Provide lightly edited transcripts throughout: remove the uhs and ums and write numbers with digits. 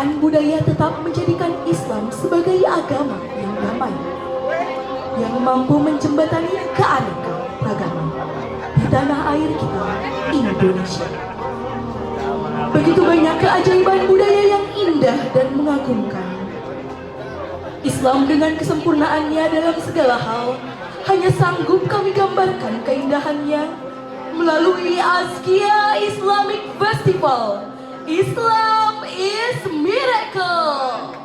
Keanekaragaman budaya tetap menjadikan Islam sebagai agama yang damai, yang mampu menjembatani keanekaragaman di tanah air kita, Indonesia. Begitu banyak keajaiban budaya yang indah dan mengagumkan. Islam dengan kesempurnaannya dalam segala hal hanya sanggup kami gambarkan keindahannya melalui Azkia Islamic Festival. Islam is Miracle.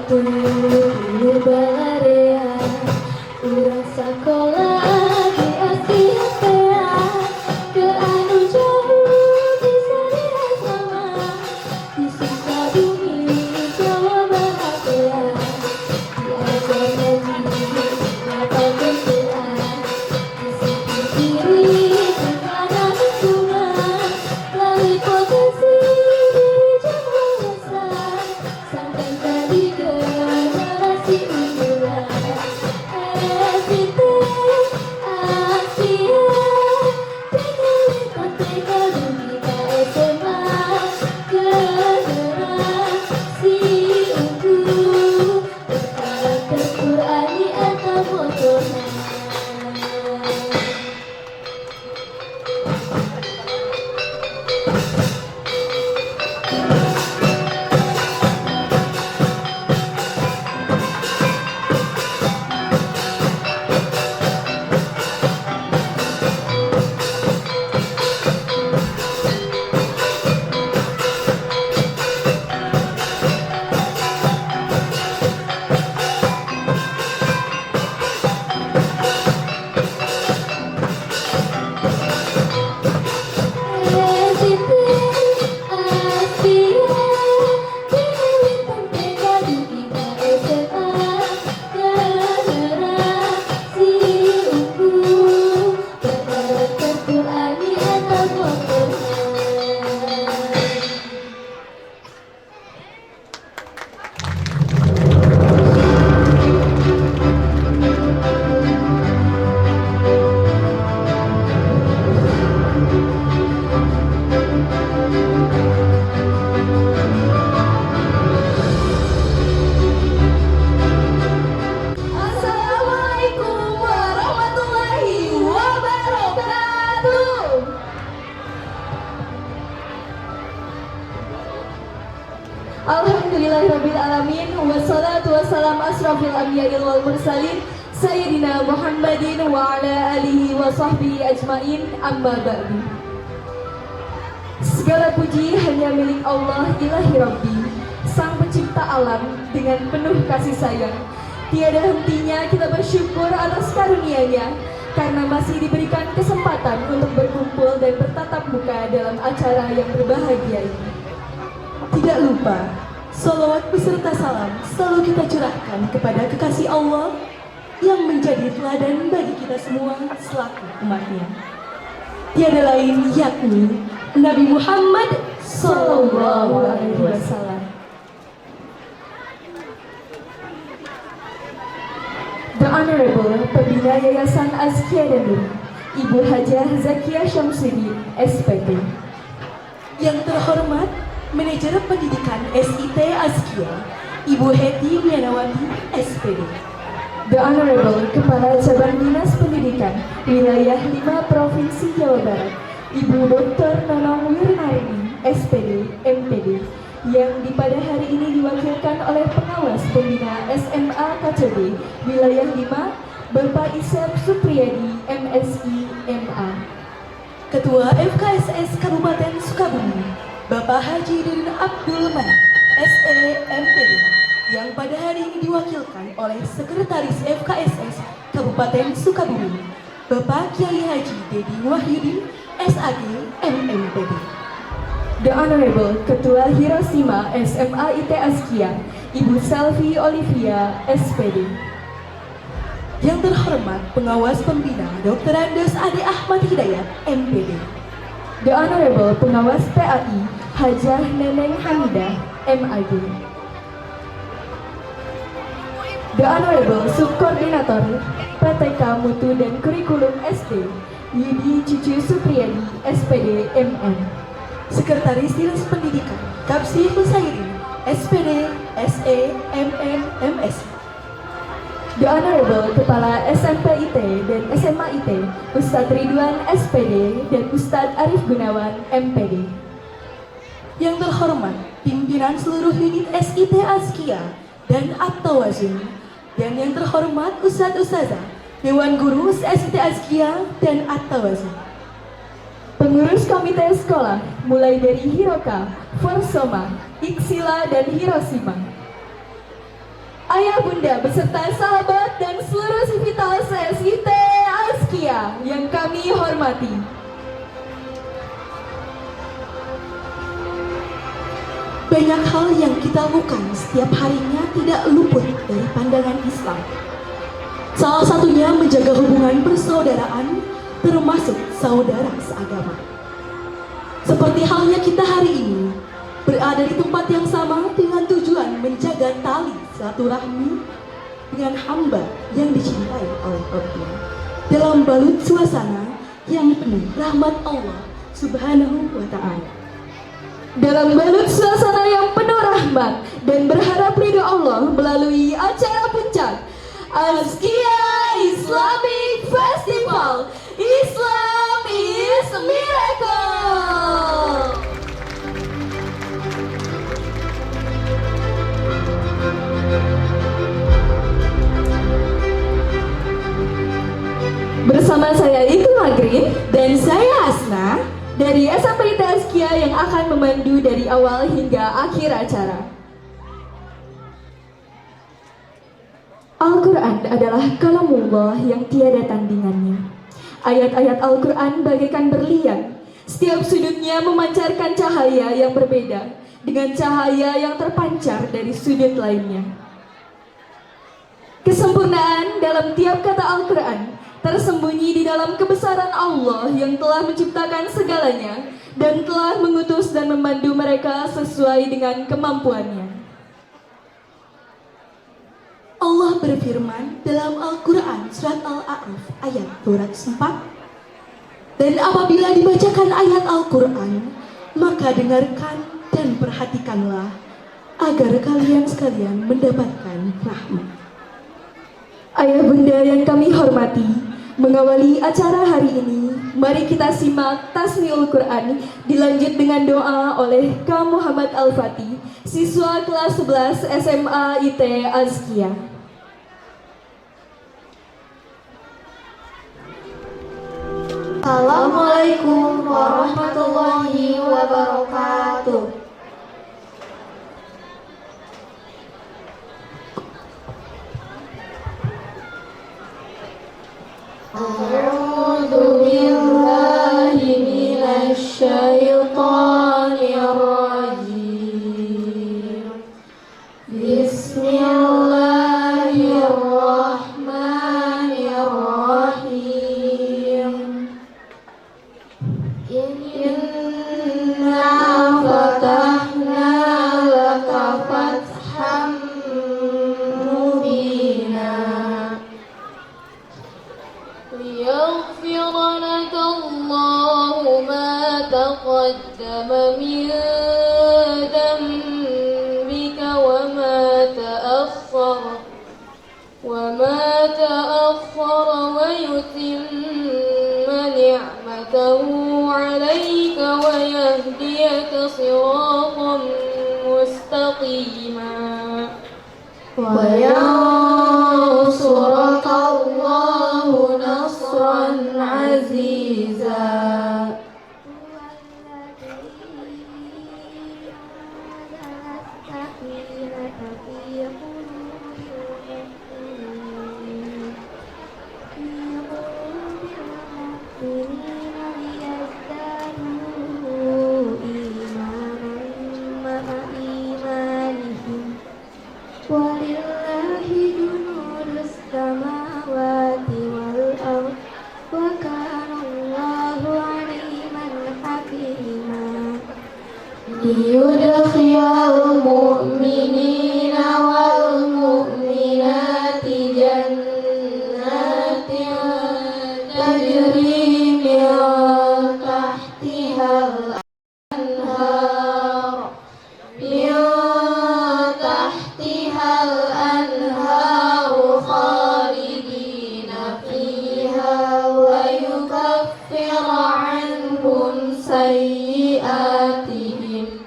waktu dulu balarea urang sakola di Asia ke anu jauh di sana sama di Sukabumi Jawa Barat ya diajar ngaji ngapal Quran di sisi kiri ke kanan sungai melalui potensi di Jawa Besar sampai tadi generasi unggulan SIT Asia teknologi kita SMA generasi unggul berkarakter Qurani atau motorna. Assalamualaikum warahmatullahi wabarakatuh. Alhamdulillahirabbil alamin wassalatu wassalam asrofil anbiya'i wal mursalin sayyidina Muhammadin wa ala alihi wa sahbihi ajmain amma ba'du. Segala puji hanya milik Allah ilahi Rabbi, Sang Pencipta alam dengan penuh kasih sayang. Tiada hentinya kita bersyukur atas karunia-Nya karena masih diberikan kesempatan untuk berkumpul dan bertatap muka dalam acara yang berbahagia ini. Tidak lupa, salawat beserta salam selalu kita curahkan kepada kekasih Allah yang menjadi teladan bagi kita semua selaku umatnya. Tiada lain yakni Nabi Muhammad Sallallahu Alaihi Wasallam. The Honorable Pembina Yayasan Azkia dan Nur, Ibu Hajah Zakia Syamsuddin, SPD. Yang terhormat Manajer Pendidikan SIT Azkia, Ibu Heti Wianawati, SPD. The Honorable Kepala Cabang Dinas Pendidikan Wilayah 5 Provinsi Jawa Barat, Ibu Dr. Nonong Wirnarini, SPD, MPD, yang pada hari ini diwakilkan oleh Pengawas Pembina SMA KCB Wilayah 5, Bapak Isep Supriyadi, MSI, MA. Ketua FKSS Kabupaten Sukabumi, Bapak Haji Dudin Abdul Manan, SE, MPD, yang pada hari ini diwakilkan oleh Sekretaris FKSS Kabupaten Sukabumi, Bapak Kiai Haji Dedi Wahyudin, SAG, MMPD. The Honorable Ketua Hiroshima SMA IT Azkia, Ibu Selvi Olivia, SPD. Yang terhormat Pengawas Pembina Dr. Andes Ade Ahmad Hidayat, MPD. The Honorable Pengawas PAI Hajah Neneng Hamidah, MAG. The Honorable Subkoordinator PTK Mutu dan Kurikulum SD Yudi Cucu Supriyadi, SPD, MM. Sekretaris Dinas Pendidikan Kapsi Husairin, SPD, SE, MM, MS. The Honorable Kepala SMP IT dan SMA IT Ustadz Ridwan, SPD, dan Ustadz Arif Gunawan, MPD. Yang terhormat pimpinan seluruh unit SIT Azkia dan At-Tawazun, dan yang terhormat Ustadz-Ustazah Dewan Guru SIT Azkia dan At-Tawazun. Pengurus komite sekolah mulai dari Hiroka, Forsoma, Iksila, dan Hiroshima. ayah bunda beserta sahabat dan seluruh sivitas IT Askia yang kami hormati. Banyak hal yang kita lakukan setiap harinya tidak luput dari pandangan Islam. Salah satunya menjaga hubungan persaudaraan, termasuk saudara seagama. Seperti halnya kita hari ini, berada di tempat yang sama dengan tujuan menjaga tali silaturahmi dengan hamba yang dicintai oleh Allah, dalam balut suasana yang penuh rahmat Allah Subhanahu wa Ta'ala. Dalam balut suasana yang penuh rahmat dan berharap ridho Allah melalui acara puncak Askia Islamic Festival, Islam is a Miracle. Bersama saya Ibu Magrin dan saya Asna dari SMP Askia yang akan memandu dari awal hingga akhir acara. Al-Quran adalah kalamullah yang tiada tandingannya. Ayat-ayat Al-Quran bagaikan berlian, setiap sudutnya memancarkan cahaya yang berbeda dengan cahaya yang terpancar dari sudut lainnya. Kesempurnaan dalam tiap kata Al-Quran tersembunyi di dalam kebesaran Allah yang telah menciptakan segalanya dan telah mengutus dan memandu mereka sesuai dengan kemampuannya. Allah berfirman dalam Al-Quran surat Al-A'raf ayat 204, dan apabila dibacakan ayat Al-Quran, maka dengarkan dan perhatikanlah agar kalian sekalian mendapatkan rahmat. Ayah bunda yang kami hormati, mengawali acara hari ini, mari kita simak Tasmiul Quran dilanjut dengan doa oleh Kak Muhammad Al-Fatih, siswa kelas 11 SMA IT Askia. Assalamualaikum warahmatullahi wabarakatuh. A'udzu billahi minasy syaithanir rajim. Bismillahirrahmanirrahim. Inna fatahna laka fatham mubina liyaghfira laka Allahu ma taqaddama min dhanbika wa ma ta'akhkhara wa yutimma ni'matahu 'alayka wa yahdiyaka siratan mustaqima wa yansuraka Allahu nasran 'aziza. Liyudkhilal mu'minina wal mu'minati jannatin tajri min tahtihal anhar khalidina fiha wa yukaffir anhum sayyi'atihim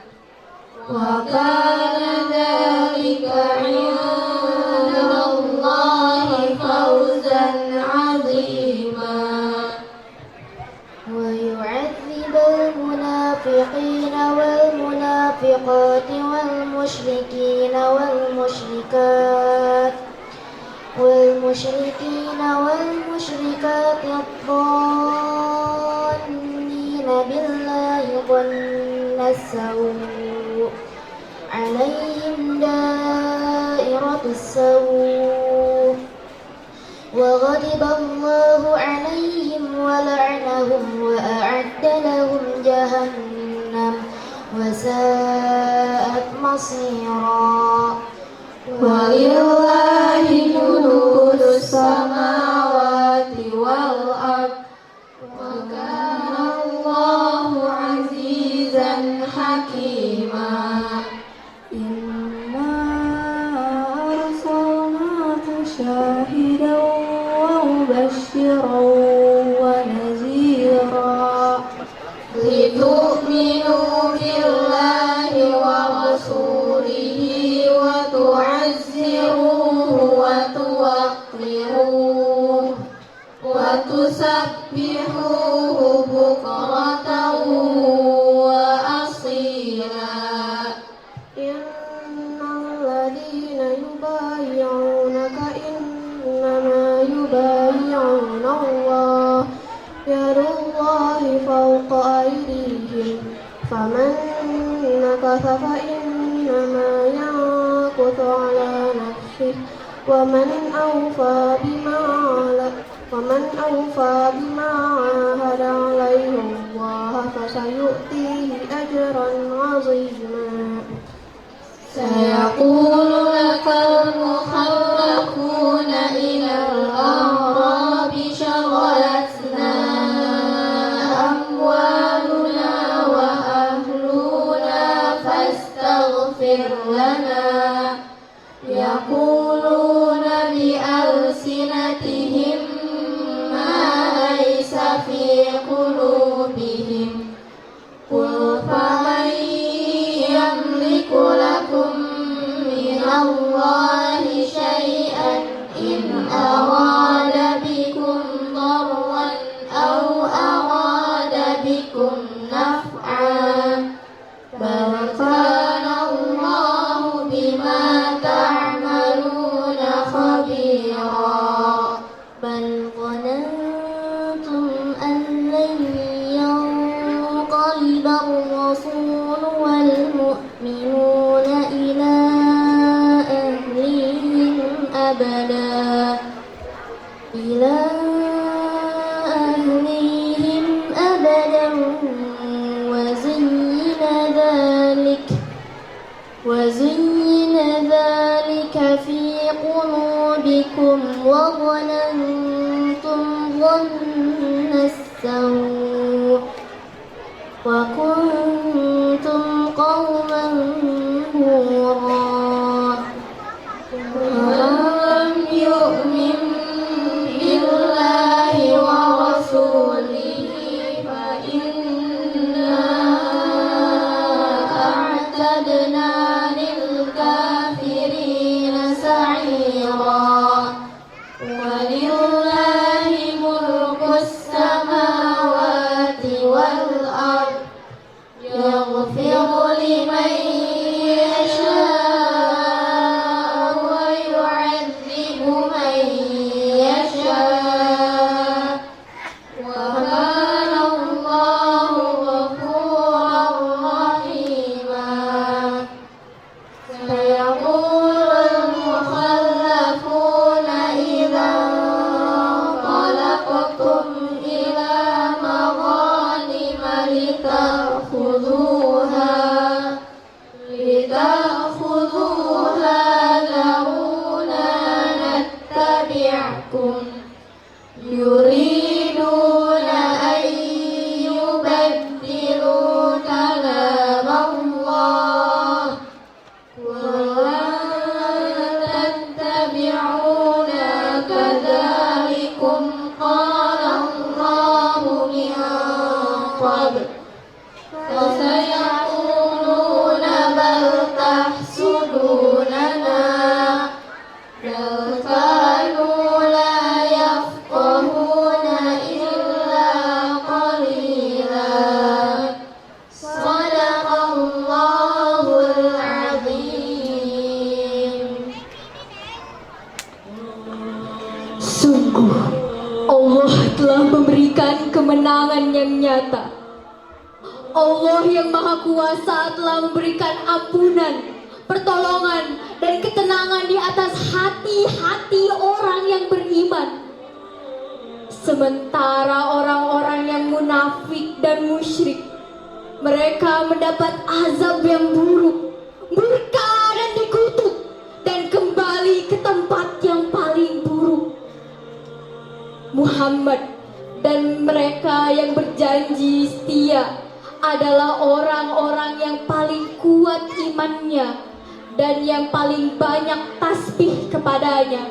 wa kana dhalika 'indallahi fawzan 'azima. Wa yu'adzibal munafiqina wal munafiqati wal musyrikina wal musyrikat والمشركين والمشركات الظانين بالله ظن السوء عليهم دائرة السوء وغضب الله عليهم ولعنهم وأعد لهم جهنم وساءت مصيرا ولله جنود السماوات والأرض وكان الله عزيزا حكيما إنا أرسلناك شاهدا ومبشرا ونذيرا لتؤمنوا بالله ورسوله وتعزروه وتوقروه وتسبحوه بكرة وأصيلا إن الذين يبايعونك إنما يبايعون الله يد الله فوق أيديهم فمن نكث فإنما ينكث على نفسه ومن أوفى بما عاهد عليه الله فسيؤتيه أجرا عظيما سيقول لك المخلفون إلى الأعراب شغلتنا أموالنا وأهلنا فاستغفر لنا يقولون بألسنتهم ما ليس في قلوبهم قل فمن يملك لكم من الله شيئا إن أراد بكم ضرا أو أراد بكم نفعا بل كان الله بما تعملون خبيرا بل ظننتم أن لن ينقلب الرسول والمؤمنون إلى أهلهم أبدا وزين ذلك في قلوبكم وظننتم ظن السوء وكنتم قوما بورا ومن لم يؤمن بالله ورسوله فإنا أعتدنا للكافرين سعيرا ولله ملك السماوات والأرض يغفر لمن يشاء ويعذب من يشاء وكان الله غفورا رحيما سيقول المخلفون إذا انطلقتم إلى مغانم لتأخذوها ذرونا نتبعكم يريدون أن يبدلوا كلام الله ولن تتبعونا كذلكم قال الله من قبل فسيقولون بل تحسدوننا بل كانوا لا يفقهون إلا قليلا صدق الله العظيم pertolongan yang nyata. Allah yang Maha Kuasa telah memberikan ampunan, pertolongan, dan ketenangan di atas hati-hati orang yang beriman. Sementara orang-orang yang munafik dan musyrik, mereka mendapat azab yang buruk, murka dan dikutuk, dan kembali ke tempat yang paling buruk. Muhammad dan mereka yang berjanji setia adalah orang-orang yang paling kuat imannya dan yang paling banyak tasbih kepadanya.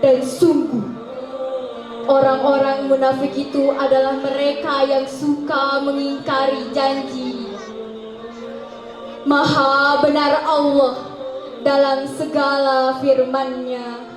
Dan sungguh, orang-orang munafik itu adalah mereka yang suka mengingkari janji. Maha benar Allah dalam segala firman-Nya.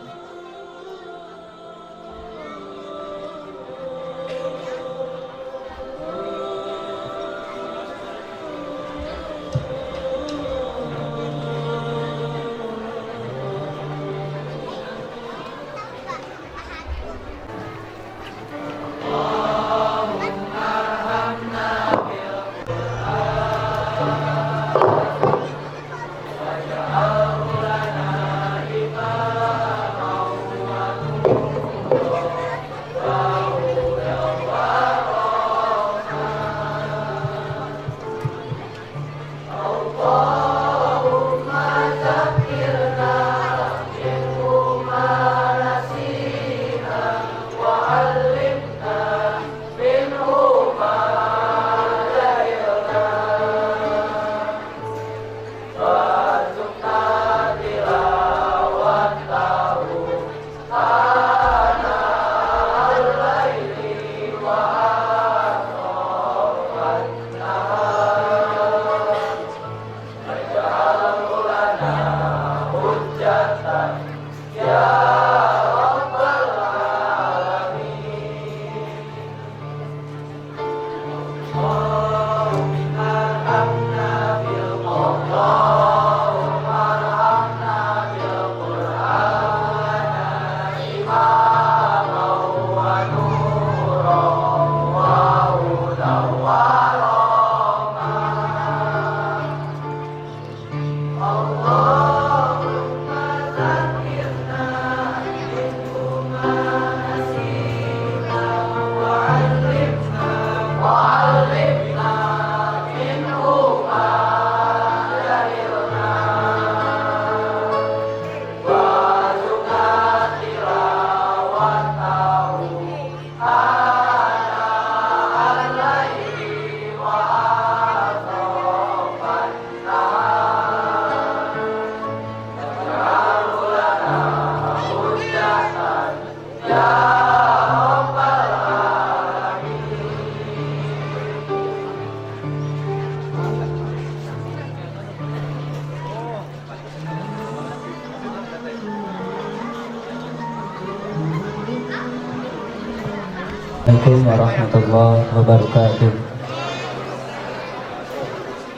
Assalamualaikum warahmatullahi wabarakatuh.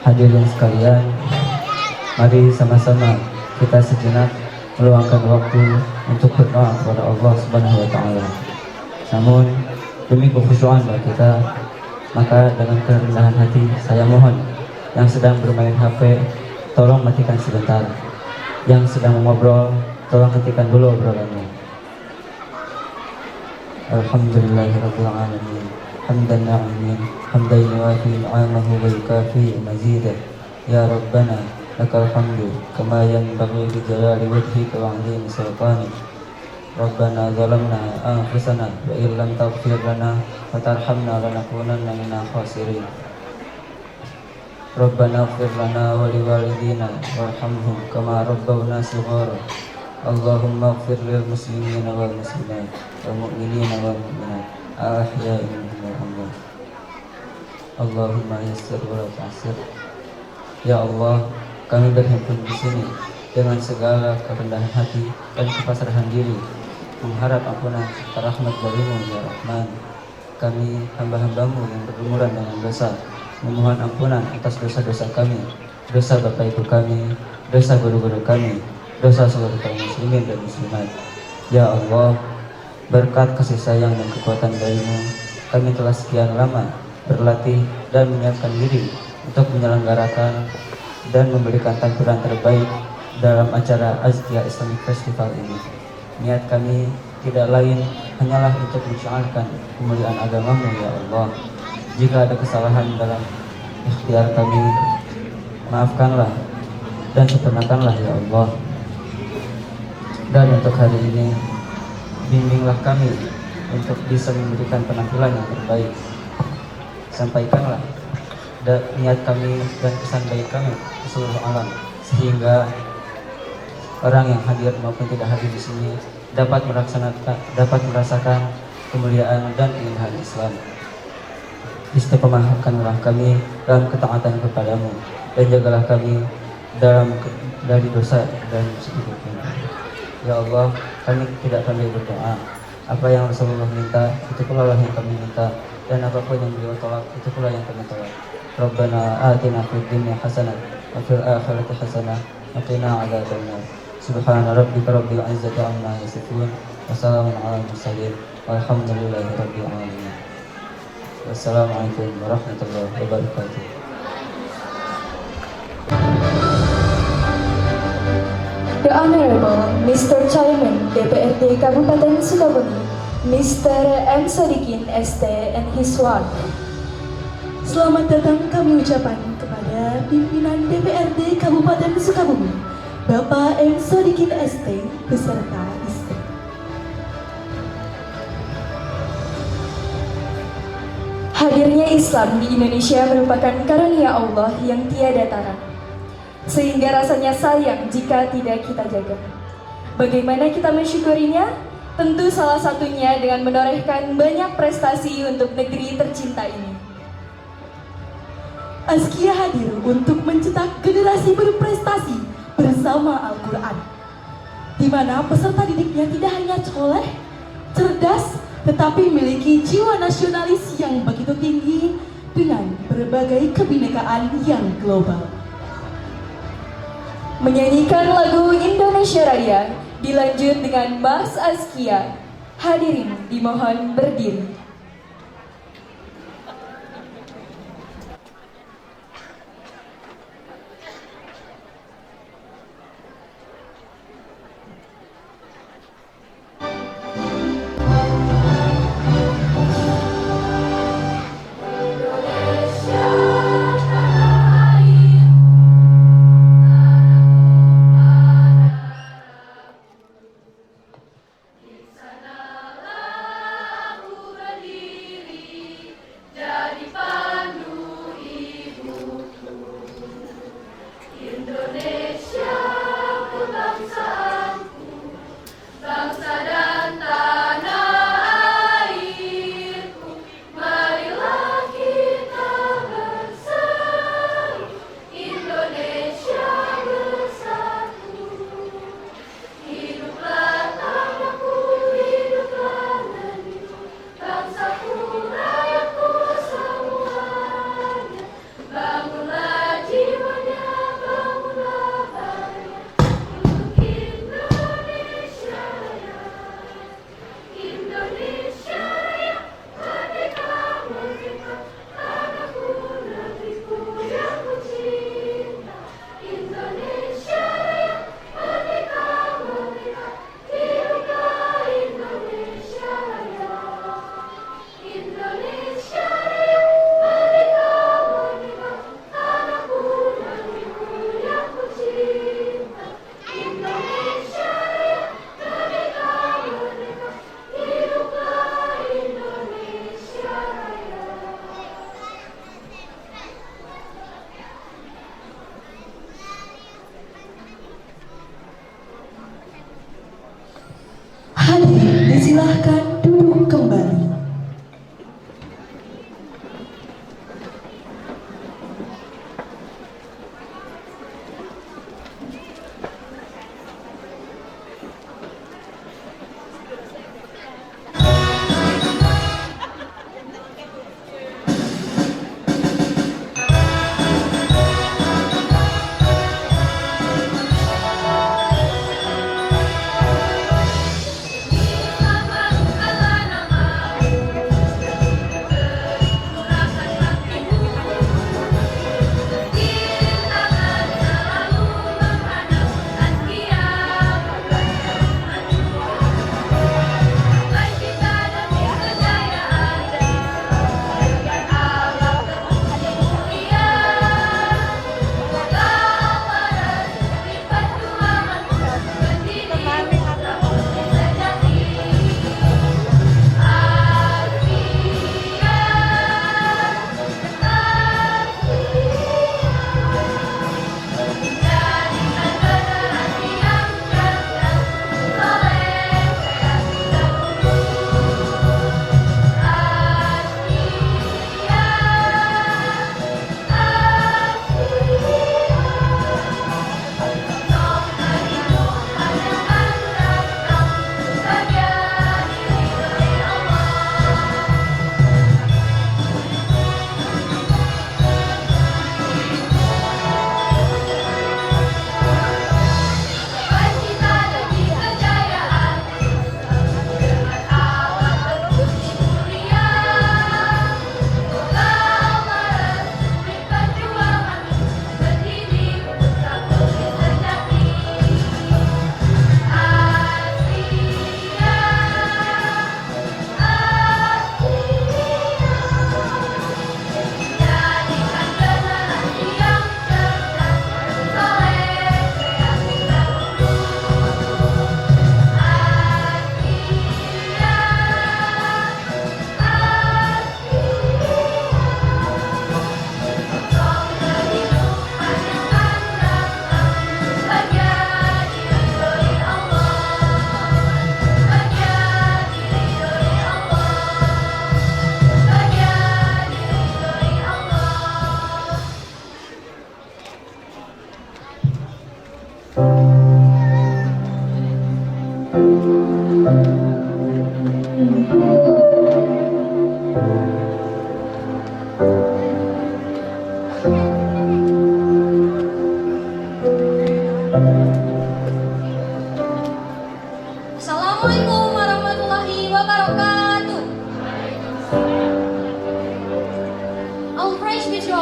Hadirin sekalian, mari sama-sama kita sejenak meluangkan waktu untuk berdoa kepada Allah Subhanahu wa taala. Namun demi kekhusyuan bagi kita, maka dengan kerendahan hati saya mohon yang sedang bermain HP tolong matikan sebentar. Yang sedang mengobrol tolong hentikan dulu obrolannya. Alhamdulillahirabbil alamin. Hamdan na'amin, hamdan yuwafi ni'amahu wa yukafi mazidah. Ya Rabbana lakal hamdu kama yanbaghi li jalali wajhika wa 'azimi sultanik. Rabbana zalamna anfusana wa illam taghfir lana wa tarhamna lanakunanna minal khasirin. Rabbana ighfir lana wa liwalidina warhamhum kama rabbawna shighara. Allahumma ighfir lil muslimina wal muslimat wal mu'minina wal mu'minat al-ahya'i minhum wal amwat. Allahumma yassir wa la tu'assir. Ya Allah, kami berhimpun di sini dengan segala kerendahan hati dan kepasrahan diri, mengharap ampunan serta rahmat dari-Mu ya Rahman. Kami hamba-hamba-Mu yang berlumuran dengan dosa, memohon ampunan atas dosa-dosa kami, dosa bapak ibu kami, dosa guru-guru kami, dosa seluruh kaum muslimin dan muslimat. Ya Allah, berkat kasih sayang dan kekuatan dari-Mu, kami telah sekian lama berlatih dan menyiapkan diri untuk menyelenggarakan dan memberikan tampilan terbaik dalam acara Azkia Islamic Festival ini. Niat kami tidak lain hanyalah untuk mensyiarkan kemuliaan agamamu ya Allah. Jika ada kesalahan dalam ikhtiar kami, maafkanlah dan sempurnakanlah ya Allah. Dan untuk hari ini, bimbinglah kami untuk bisa memberikan penampilan yang terbaik. Sampaikanlah niat kami dan pesan baik kami ke seluruh alam, sehingga orang yang hadir maupun tidak hadir di sini dapat merasakan kemuliaan dan keindahan Islam. Istiqomahkanlah kami dalam ketaatan kepadamu, dan jagalah kami dari dosa dan sedikit ini. Ya Allah, kami tidak pandai berdoa. Apa yang Rasulullah minta, itu pula yang kami minta, dan apapun yang beliau tolak, itu pula yang kami tolak. Rabbana atina fid dunya hasanah wa fil akhirati hasanah wa qina adzabannar. Subhana rabbika rabbil izzati amma yasifun wa salamun alal mursalin walhamdulillahi rabbil alamin. Wassalamualaikum warahmatullahi wabarakatuh. The Honorable Mr. Chairman DPRD Kabupaten Sukabumi, Mr. M. Sodikin ST and his wife. Selamat datang kami ucapkan kepada pimpinan DPRD Kabupaten Sukabumi, Bapak M. Sodikin ST beserta istri. Hadirnya Islam di Indonesia merupakan karunia Allah yang tiada tara, sehingga rasanya sayang jika tidak kita jaga. Bagaimana kita mensyukurinya? Tentu salah satunya dengan menorehkan banyak prestasi untuk negeri tercinta ini. Azkia hadir untuk mencetak generasi berprestasi bersama Al-Quran, di mana peserta didiknya tidak hanya soleh, cerdas, tetapi memiliki jiwa nasionalis yang begitu tinggi dengan berbagai kebinekaan yang global. Menyanyikan lagu Indonesia Raya dilanjut dengan Mas Azkia. Hadirin dimohon berdiri. Sanalah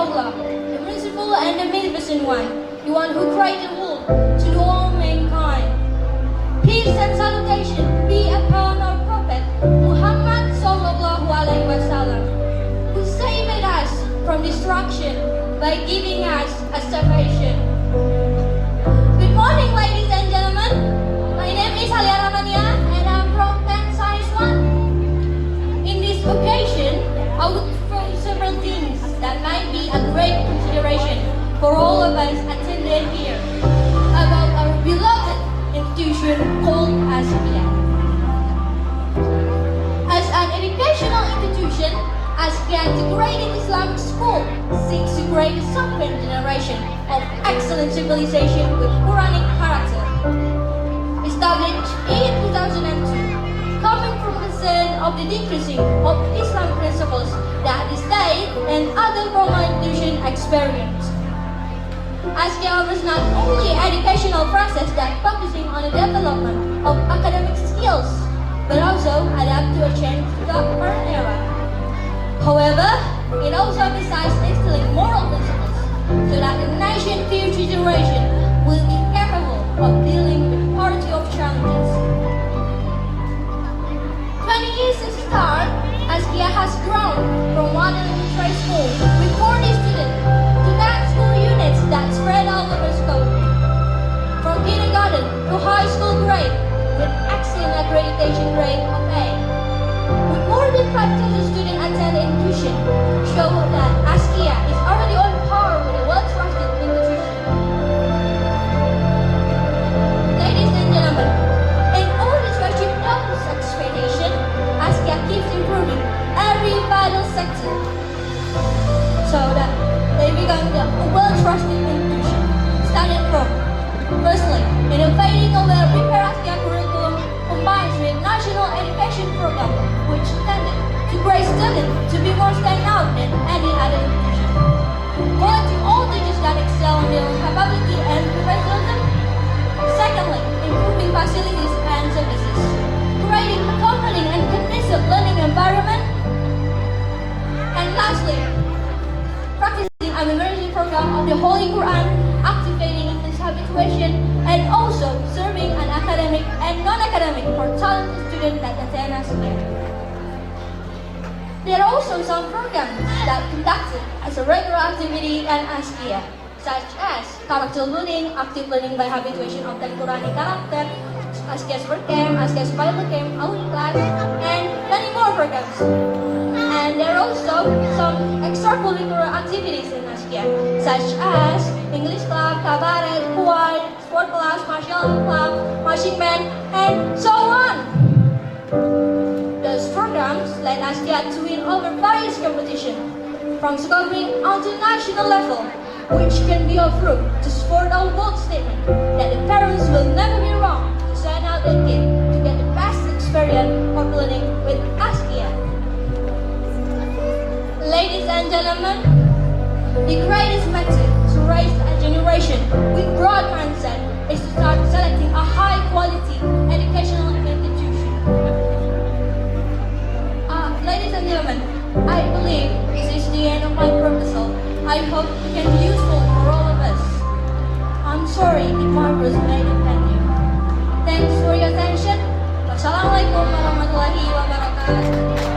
Allah, the merciful and the magnificent one, the one who created the world to all mankind. Peace and salutation be upon our Prophet Muhammad sallallahu alaihi wasallam, who saved us from destruction by giving us a salvation. Good morning, ladies and gentlemen. My name is Halia Ramania, and I'm from 10 Science 1. In this occasion, I would throw several things that might be a great consideration for all of us attended here about our beloved institution called Askia. As an educational institution, Askia Integrated Islamic School seeks to create a subsequent generation of excellent civilization with Quranic character. Established in 2002, coming from the concern of the decreasing of Islam principles that the state and other formal institutions experience. Askia offers not only educational process that focusing on the development of academic skills, but also adapt to a change to the current era. However, it also emphasizes instilling moral principles so that the nation's future generation will be capable of dealing with a variety of challenges. 20 years since start, Askia has grown from one elementary school with 40 students to 10 school units that spread all over Scotland. From kindergarten to high school grade with excellent accreditation grade of A. With more than 5,000 students attending tuition, show that Askia is already on par with a well-trusted institution. Ladies and gentlemen, in order to achieve those expectations, Askia keeps improving every vital sector so that they become a well-trusted institution. Starting from, firstly, innovating a well-prepared Askia curriculum combines with national education program, which tended to grade students to be more standout than any other institution. Quality all teachers that excel in their capability and professionalism. Secondly, improving facilities and services, creating a comforting and conducive learning environment. And lastly, practicing a memorizing program of the Holy Quran, activating this habituation, and also serving an academic and non-academic for talented students that attend Askia. There are also some programs that conducted as a regular activity at Askia, such as character building, active learning by habituation of the Quranic character, Askia's Word Camp, Askia's Bible Camp, Auli Class, and many more programs. And there are also some extracurricular activities in Askia, such as English Club, Cabaret, Choir, Sport Class, Martial Club, Marching Band, and so on. Those programs led Askia to win over various competitions, from scoring on to national level, which can be of proof to support our bold statement that the parents will never be wrong to send out their kid to get the best experience of learning with Askia. Ladies and gentlemen, the greatest method to raise a generation with broad mindset is to start selecting a high-quality educational institution. Ladies and gentlemen, I believe this is the end of my proposal. I hope it can be useful for all of us. I'm sorry if my words may offend you. Thanks for your attention. Wassalamualaikum warahmatullahi wabarakatuh.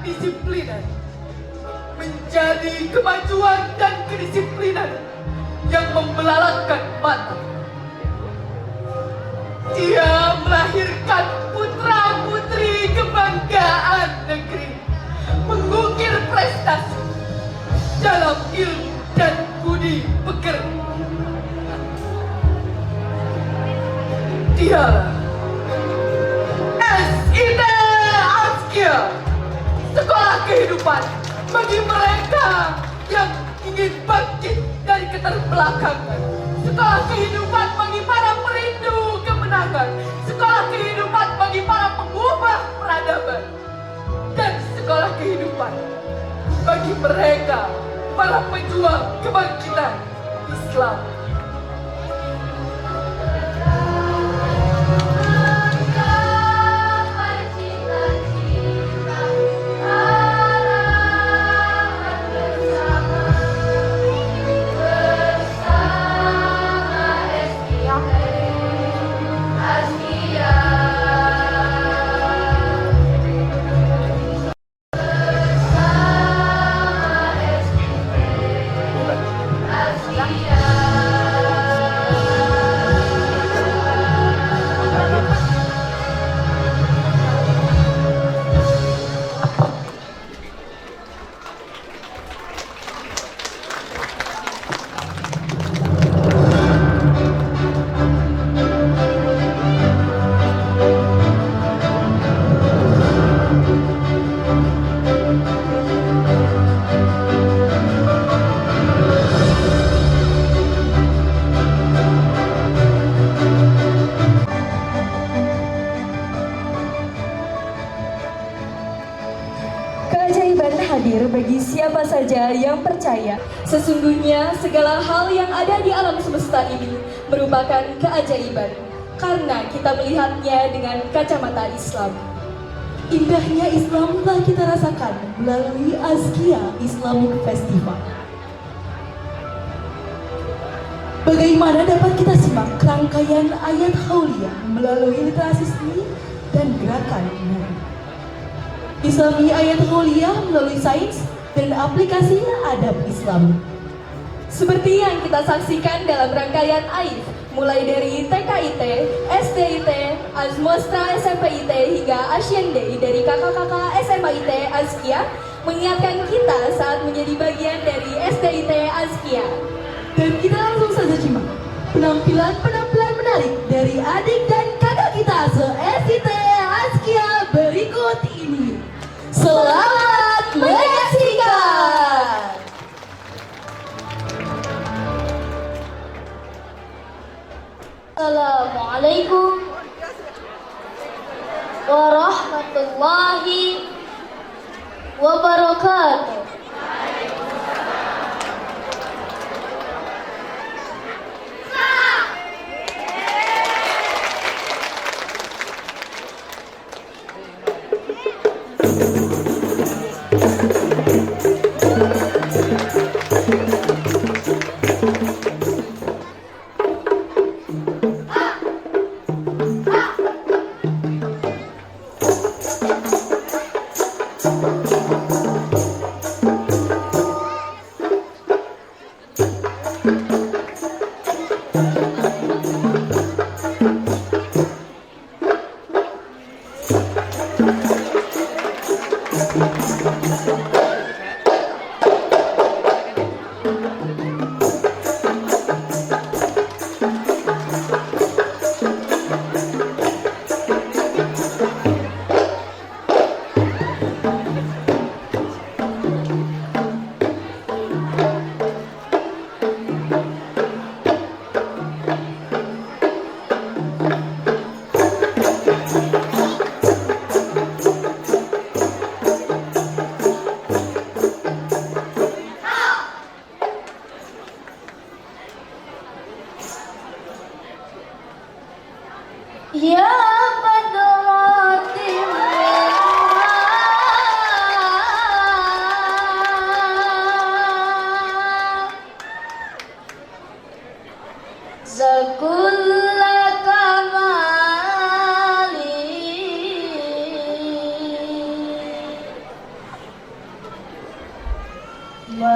kedisiplinan menjadi kemajuan dan kedisiplinan yang membelalakan mata. Dia melahirkan putra-putri kebanggaan negeri, mengukir prestasi dalam ilmu dan budi pekerti. Dialah SIT Askia, sekolah kehidupan bagi mereka yang ingin bangkit dari keterbelakangan, sekolah kehidupan bagi para perindu kemenangan, sekolah kehidupan bagi para pengubah peradaban, dan sekolah kehidupan bagi mereka para pejuang kebangkitan Islam. Keajaiban hadir bagi siapa saja yang percaya. Sesungguhnya segala hal yang ada di alam semesta ini merupakan keajaiban, karena kita melihatnya dengan kacamata Islam. Indahnya Islam telah kita rasakan melalui Askia Islamic Festival. Bagaimana dapat kita simak rangkaian ayat Hauliyah melalui literasi seni dan gerakan nari. Islami ayat Hauliyah melalui sains dan aplikasi adab Islam. Seperti yang kita saksikan dalam rangkaian AIF, mulai dari TKIT, SDIT, Azmostra SMPIT hingga Asian Day dari kakak-kakak SMAIT Askia, mengingatkan kita saat menjadi bagian dari SDIT Askia. Dan kita langsung saja simak penampilan menarik dari adik dan kakak kita se-SIT Askia berikut ini. Selamat menyaksikan! Assalamualaikum warahmatullahi wabarakatuh.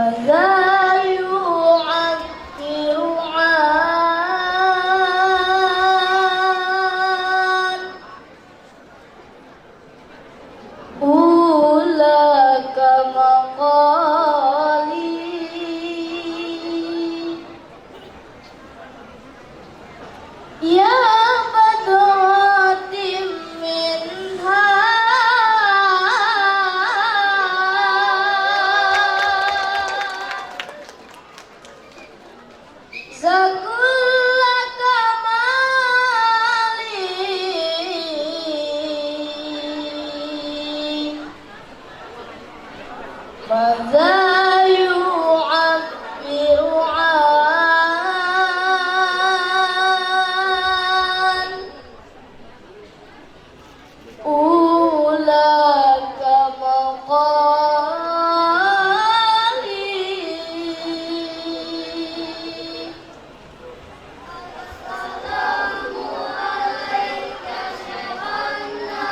فذا يعبر عن أولاك مقالي يا بدرات منها سكل كمالي فذا يعبر عن أولاك مقالي السلام عليك شيخنا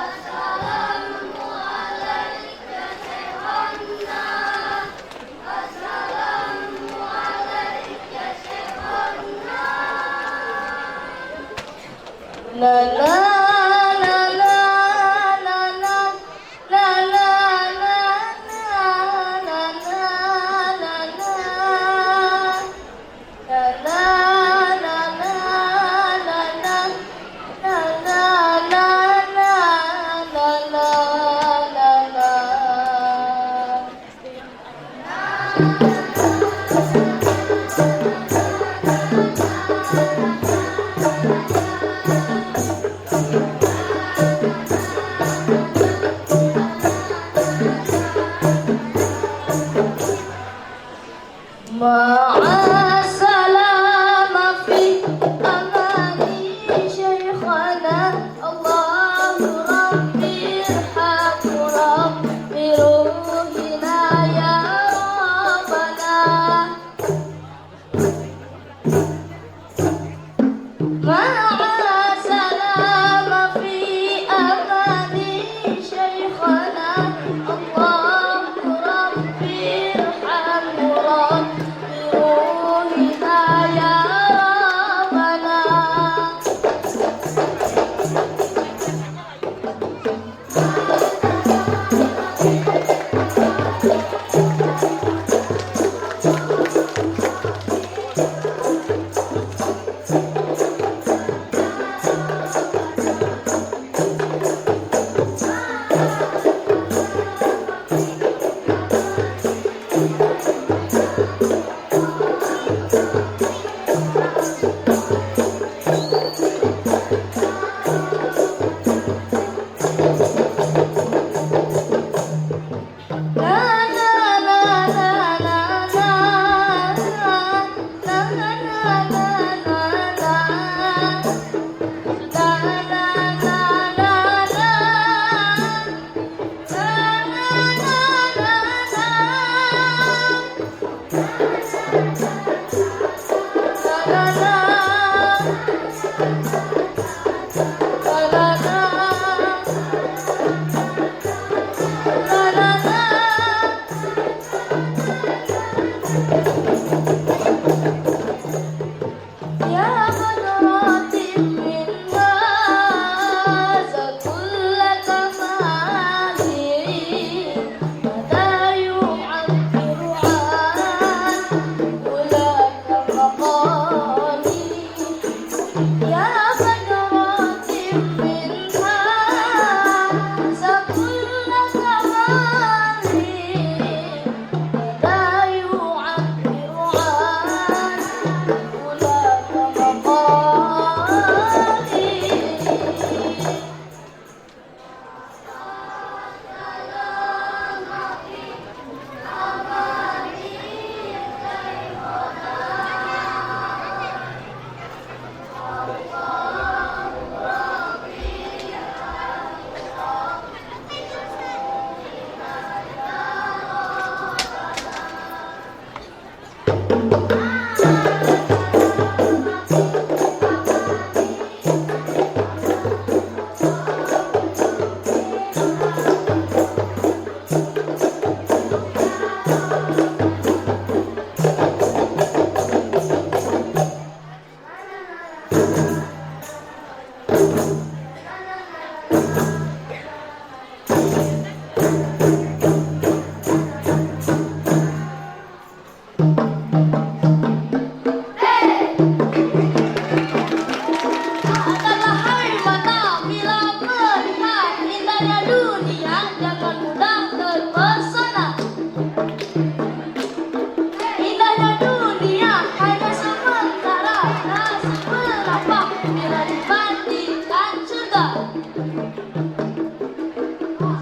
السلام عليك شيخنا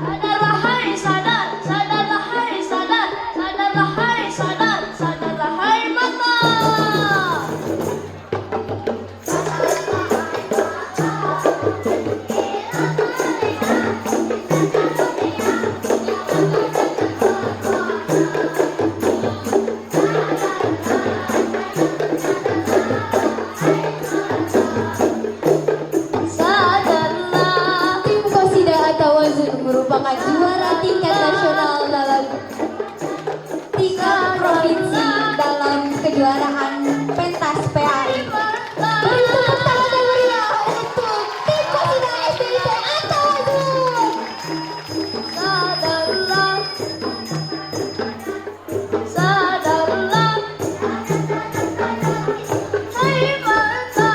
Sadarlah hai sadar, sadarlah hai sadar, sadarlah hai sadar, sadarlah hai mata. Sadarlah. Tim Qasida At-Tawazun merupakan juara tingkat nasional dalam tingkat provinsi dalam kejuaraan pentas PAI. Beri tepuk tangan yang meriah untuk tim Qasida SDIT At-Tawazun. Sadarlah, sadarlah, hai mata.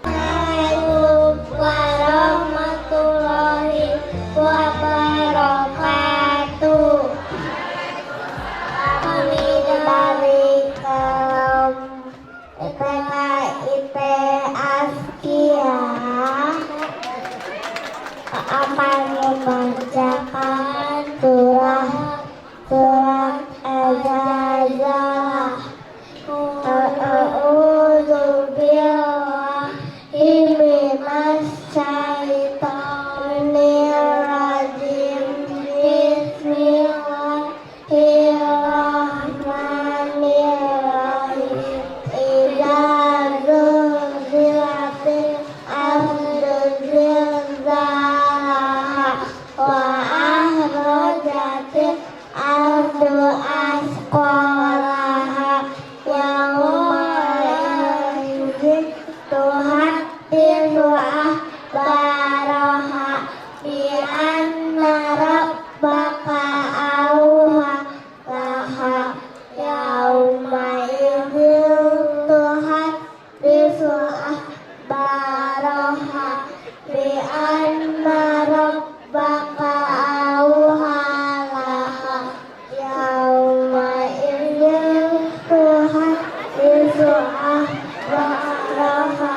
Assalamualaikum warahmatullahi wabarakatuh. Kami dari kaum IPK Askia akan membacakan surat Al-Zalzalah. A'udzu billahi minas syaitonir rajim. Bismillahirrahmanirrahim. Idza zulzilatil ardu zilzalaha wa akhrajatil ardu asqalaha yauma idzin tuhadditsu akhbaraha bi anna rabbaka auha laha yauma idzin tuhadditsu akhbaraha bi anna rabbaka auha laha yauma idzin tuhadditsu akhbaraha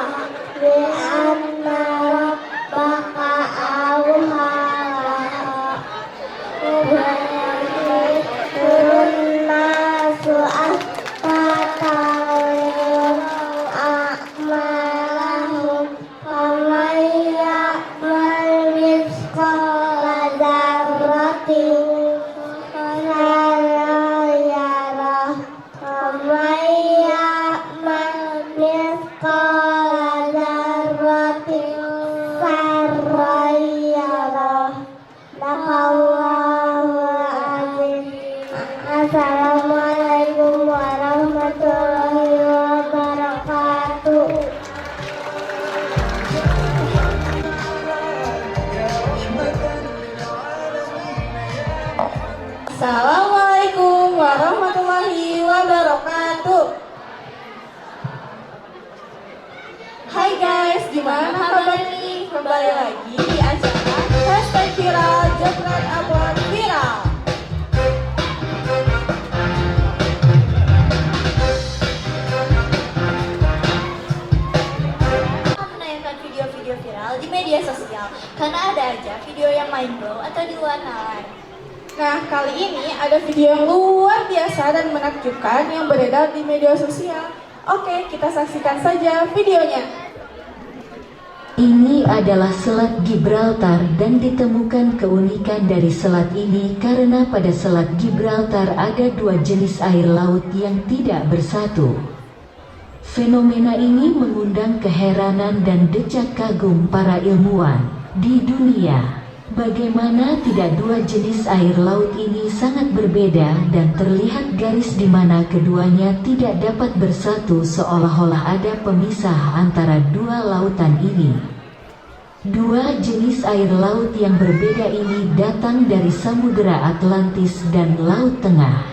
bi anna rabbaka auha laha. Nasu asfatahum a'malahum faman ya'mal mithqala dzarratin khairan yarah waman ya'mal mithqala dzarratin syarran yarah. Assalamualaikum warahmatullahi wabarakatuh. Assalamualaikum warahmatullahi wabarakatuh. Hai guys, gimana kabar nih? Kembali lagi di acara Hashtag Viral Jepret Upload Viral. Menayangkan video-video viral di media sosial karena ada aja video yang mind blow atau di luar nalar. Nah, kali ini ada video yang luar biasa dan menakjubkan yang beredar di media sosial. Oke, kita saksikan saja videonya. Ini adalah Selat Gibraltar dan ditemukan keunikan dari selat ini karena pada Selat Gibraltar ada dua jenis air laut yang tidak bersatu. Fenomena ini mengundang keheranan dan decak kagum para ilmuwan di dunia. Bagaimana tidak dua jenis air laut ini sangat berbeda dan terlihat garis di mana keduanya tidak dapat bersatu seolah-olah ada pemisah antara dua lautan ini. Dua jenis air laut yang berbeda ini datang dari Samudera Atlantis dan Laut Tengah.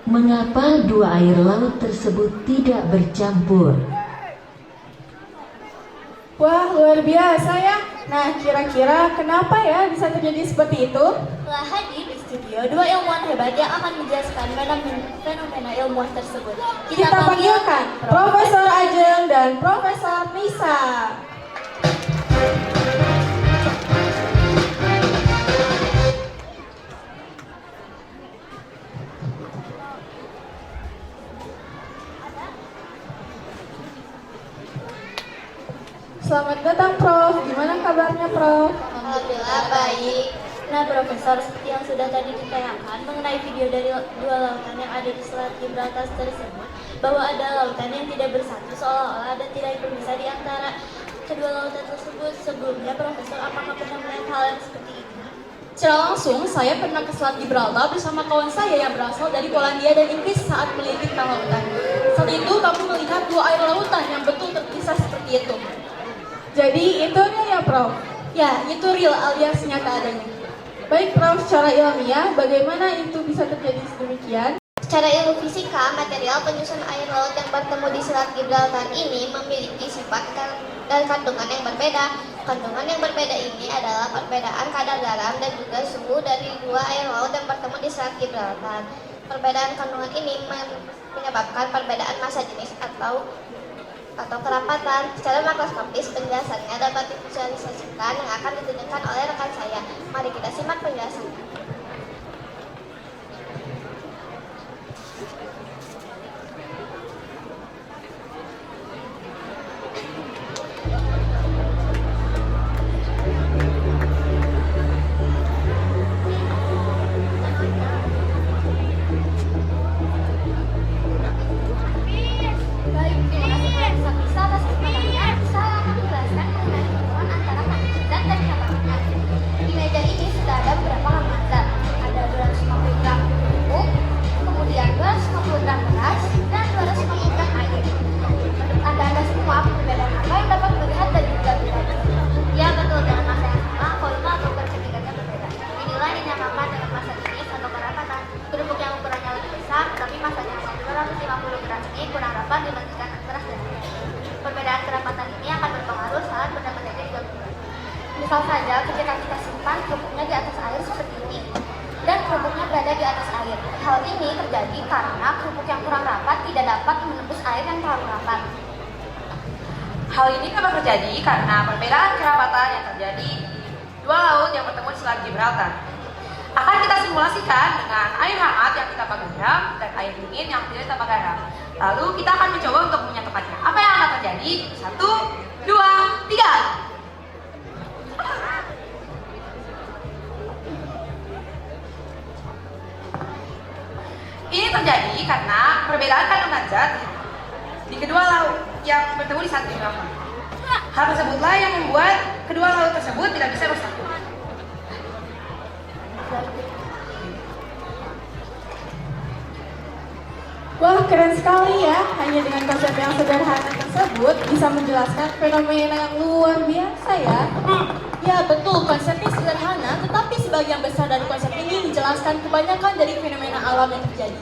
Mengapa dua air laut tersebut tidak bercampur? Wah, luar biasa ya. Nah, kira-kira kenapa ya bisa terjadi seperti itu? Telah hadir di studio dua ilmuwan hebat yang akan menjelaskan fenomena ilmuwan tersebut. Kita panggilkan Profesor Ajeng dan Profesor Nisa. Selamat datang Prof, gimana kabarnya Prof? Alhamdulillah baik. Nah Profesor, seperti yang sudah tadi ditayangkan mengenai video dari dua lautan yang ada di Selat Gibraltar tersebut, bahwa ada lautan yang tidak bersatu seolah-olah ada tirai pemisah di antara kedua lautan tersebut. Sebelumnya Profesor, apakah pernah melihat hal yang seperti ini? Secara langsung, saya pernah ke Selat Gibraltar bersama kawan saya yang berasal dari Polandia dan Inggris saat melipir lautan. Saat itu kami melihat dua air lautan yang betul terpisah seperti itu. Jadi itu real ya Prof? Ya, itu real alias nyata adanya. Baik Prof, secara ilmiah bagaimana itu bisa terjadi sedemikian? Secara ilmu fisika, material penyusun air laut yang bertemu di Selat Gibraltar ini memiliki sifat dan kandungan yang berbeda. Kandungan yang berbeda ini adalah perbedaan kadar garam dan juga suhu dari dua air laut yang bertemu di Selat Gibraltar. Perbedaan kandungan ini menyebabkan perbedaan massa jenis atau kerapatan. Secara makroskopis, penjelasannya dapat divisualisasikan yang akan ditunjukkan oleh rekan saya. Mari kita simak penjelasannya. Baik, terima kasih Profesor Nisa atas kesempatannya. Bisa aku jelaskan mengenai hubungan antara kandungan zat dan kandungan air. Di meja ini sudah ada beberapa kandungan zat. Ada 250 gram pupuk, kemudian 250 gram beras, dan 250 gram air. Menurut Anda semua, perbedaan apa yang dapat melihat dari tiga benda ini? Ya betul, dengan massa yang sama, volume atau kecenderungannya berbeda. Inilah yang dinamakan dengan massa jenis atau kerapatan. Kerupuk yang ukurannya lebih besar, tapi massanya hanya 250 gram ini kurang rapat dibandingkan beras dan air. Perbedaan kerapatan ini akan berpengaruh saat benda-benda ini digabungkan. Misal saja ketika kita simpan kerupuknya di atas air seperti ini, dan kerupuknya berada di atas air. Hal ini terjadi karena kerupuk yang kurang rapat tidak dapat menembus air yang terlalu rapat. Hal ini dapat terjadi karena perbedaan kerapatan yang terjadi di dua laut yang bertemu di Selat Gibraltar. Akan kita simulasikan dengan air hangat yang tanpa garam dan air dingin yang tidak tanpa garam. Lalu kita akan mencoba untuk menyatukannya. Apa yang akan terjadi? 1, 2, 3. Ini terjadi karena perbedaan kandungan zat di kedua laut yang bertemu di Selat Gibraltar. Hal tersebutlah yang membuat kedua laut tersebut tidak bisa bersatu. Wah, keren sekali ya. Hanya dengan konsep yang sederhana tersebut bisa menjelaskan fenomena yang luar biasa ya. Ya betul, konsepnya sederhana, tetapi sebagian besar dari konsep ini menjelaskan kebanyakan dari fenomena alam yang terjadi.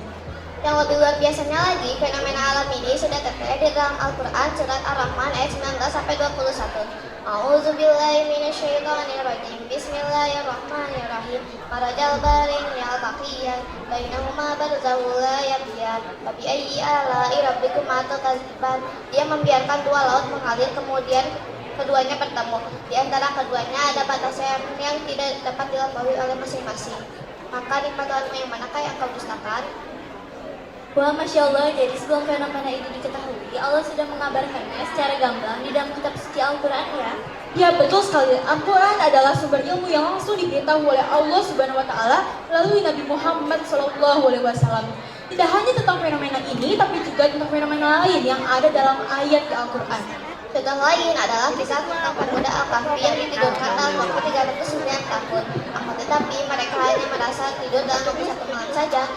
Yang lebih luar biasanya lagi, fenomena alam ini sudah tertera di dalam Al-Quran surat Ar-Rahman ayat 19-21. A'udzubillahi minasyaitonirrajim. Bismillahirrahmanirrahim. Marajal barin yaltaqiyan bainahuma barzakhun la yabghiyan. Wa bi ayyi ala'i rabbikuma tukadziban. Dia membiarkan dua laut mengalir kemudian keduanya bertemu. Di antara keduanya ada batasan yang tidak dapat dilampaui oleh masing-masing. Maka nikmat Tuhanmu yang manakah yang kau dustakan? Wah, Masya Allah, jadi sebelum fenomena ini diketahui, Allah sudah mengabarkannya secara gamblang di dalam kitab suci Al-Quran ya? Ya, betul sekali. Al-Quran adalah sumber ilmu yang langsung diberitahu oleh Allah Subhanahu wa Ta'ala melalui Nabi Muhammad SAW. Tidak hanya tentang fenomena ini, tapi juga tentang fenomena lain yang ada dalam ayat di Al-Quran. Contoh lain adalah kisah tentang pemuda Al-Kahfi yang ditidurkan dalam waktu 309 tahun. Akan tetapi mereka hanya merasa tidur dalam waktu 1 malam saja.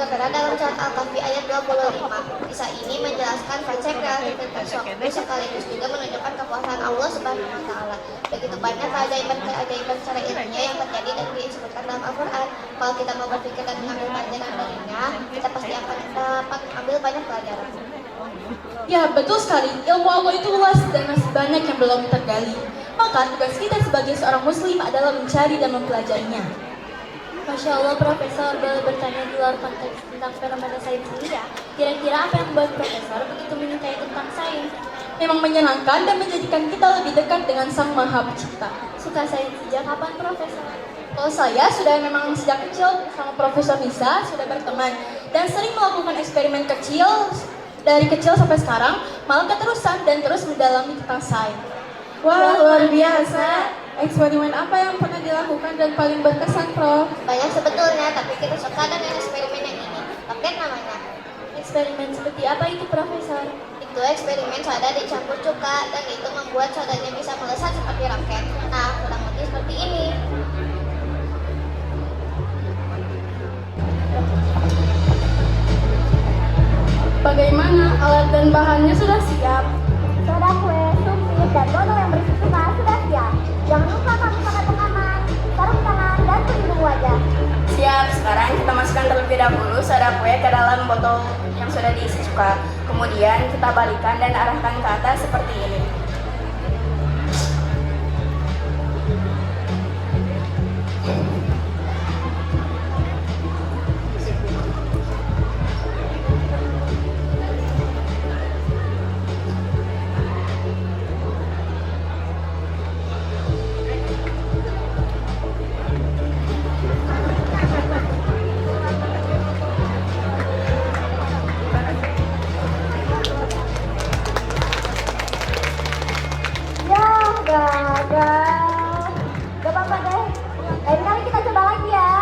Tertera dalam surat Al-Kahfi ayat 25. Kisah ini menjelaskan konsep relativitas waktu sekaligus juga menunjukkan kekuasaan Allah Subhanahu wa Ta'ala. Begitu banyak keajaiban secara ilmiah yang terjadi dan disebutkan dalam Al-Quran. Kalau kita mau berpikir dan mengambil pelajaran darinya, kita pasti akan dapat ambil banyak pelajaran. Ya, betul sekali. Ilmu Allah itu luas dan masih banyak yang belum tergali. Maka tugas kita sebagai seorang muslim adalah mencari dan mempelajarinya. Masya Allah, Profesor, boleh bertanya di luar konteks tentang fenomena sains ini ya? Kira-kira apa yang membuat Profesor begitu menyukai tentang sains? Memang menyenangkan dan menjadikan kita lebih dekat dengan Sang Maha Pencipta. Suka sains sejak kapan, Profesor? Kalau saya sudah memang sejak kecil sama Profesor Nisa sudah berteman dan sering melakukan eksperimen kecil dari kecil sampai sekarang, malah keterusan dan terus mendalami tentang sains. Wah, luar biasa. Eksperimen apa yang pernah dilakukan dan paling berkesan, Prof? Banyak sebetulnya, tapi kita suka dengan eksperimen yang ini. Roket namanya. Eksperimen seperti apa itu, Profesor? Itu eksperimen soda dicampur cuka, dan itu membuat sodanya bisa melesat seperti roket. Nah, kurang lebih seperti ini. Bagaimana alat dan bahannya sudah siap? Soda kue, sumpit, dan dodol yang berisi cuka sudah siap. Jangan lupa pakai pengaman, sarung tangan, dan pelindung wajah. Siap, sekarang kita masukkan terlebih dahulu soda kue ke dalam botol yang sudah diisi cuka. Kemudian kita balikan dan arahkan ke atas seperti ini. Gagal. Gak apa-apa deh. Lain kali kita coba lagi ya.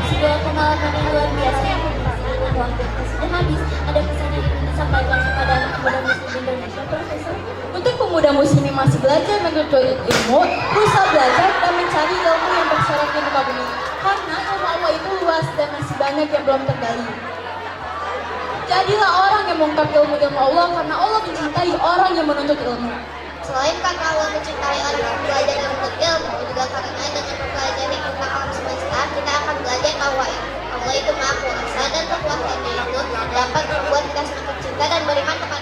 Sebuah pengalaman yang luar biasa yang menghasilkan waktu kita sudah habis. Ada pesan yang ingin disampaikan kepada anak muda muslim Indonesia, Profesor? Untuk pemuda muslim yang masih belajar menuntut ilmu, berusaha belajar dan mencari ilmu yang bersyarat di muka bumi. Karena ilmu Allah itu luas dan masih banyak yang belum tergali. Jadilah orang yang mengungkap ilmu-ilmu Allah karena Allah mencintai orang yang menuntut ilmu. Selain karena Allah mencintai orang yang belajar dan menuntut ilmu, juga karena dengan mempelajari tentang alam semesta, kita akan belajar bahwa Allah itu Maha Kuasa dan kekuasaannya itu dapat membuat kita semakin cinta dan beriman kepada